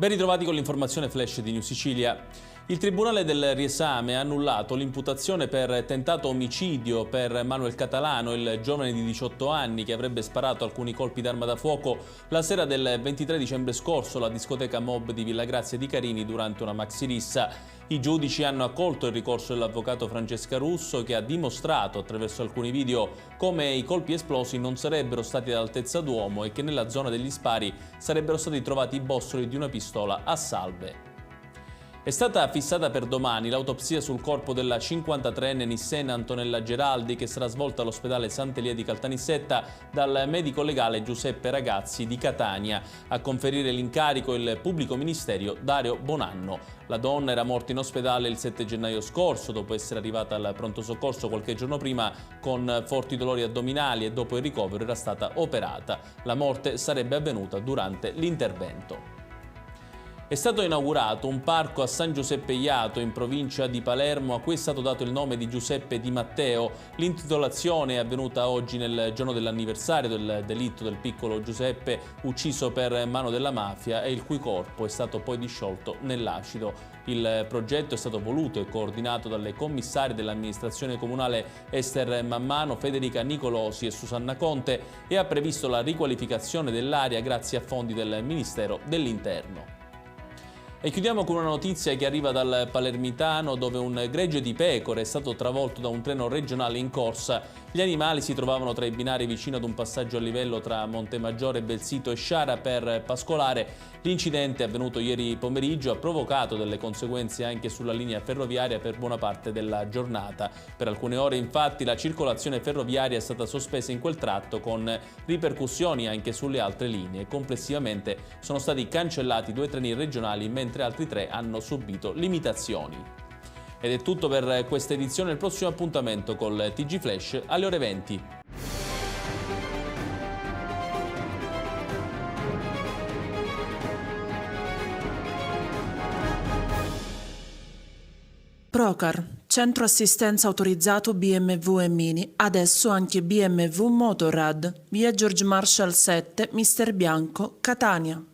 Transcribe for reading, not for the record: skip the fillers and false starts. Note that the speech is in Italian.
Ben ritrovati con l'informazione flash di New Sicilia. Il Tribunale del Riesame ha annullato l'imputazione per tentato omicidio per Manuel Catalano, il giovane di 18 anni che avrebbe sparato alcuni colpi d'arma da fuoco la sera del 23 dicembre scorso alla discoteca Mob di Villagrazia di Carini durante una maxirissa. I giudici hanno accolto il ricorso dell'avvocato Francesca Russo, che ha dimostrato attraverso alcuni video come i colpi esplosi non sarebbero stati all'altezza d'uomo e che nella zona degli spari sarebbero stati trovati i bossoli di una pistola a salve. È stata fissata per domani l'autopsia sul corpo della 53enne nissena Antonella Geraldi, che sarà svolta all'ospedale Sant'Elia di Caltanissetta dal medico legale Giuseppe Ragazzi di Catania. A conferire l'incarico il pubblico ministero Dario Bonanno. La donna era morta in ospedale il 7 gennaio scorso dopo essere arrivata al pronto soccorso qualche giorno prima con forti dolori addominali e dopo il ricovero era stata operata. La morte sarebbe avvenuta durante l'intervento. È stato inaugurato un parco a San Giuseppe Jato, in provincia di Palermo, a cui è stato dato il nome di Giuseppe Di Matteo. L'intitolazione è avvenuta oggi nel giorno dell'anniversario del delitto del piccolo Giuseppe, ucciso per mano della mafia e il cui corpo è stato poi disciolto nell'acido. Il progetto è stato voluto e coordinato dalle commissarie dell'amministrazione comunale Ester Mammano, Federica Nicolosi e Susanna Conte e ha previsto la riqualificazione dell'area grazie a fondi del Ministero dell'Interno. E chiudiamo con una notizia che arriva dal Palermitano, dove un gregge di pecore è stato travolto da un treno regionale in corsa. Gli animali si trovavano tra i binari vicino ad un passaggio a livello tra Montemaggiore, Belsito e Sciara per pascolare. L'incidente avvenuto ieri pomeriggio ha provocato delle conseguenze anche sulla linea ferroviaria per buona parte della giornata. Per alcune ore infatti la circolazione ferroviaria è stata sospesa in quel tratto, con ripercussioni anche sulle altre linee. Complessivamente sono stati cancellati 2 treni regionali, mentre altri 3 hanno subito limitazioni. Ed è tutto per questa edizione. Il prossimo appuntamento col TG Flash alle ore 20. Procar, centro assistenza autorizzato BMW e Mini, adesso anche BMW Motorrad, via George Marshall 7, Mister Bianco, Catania.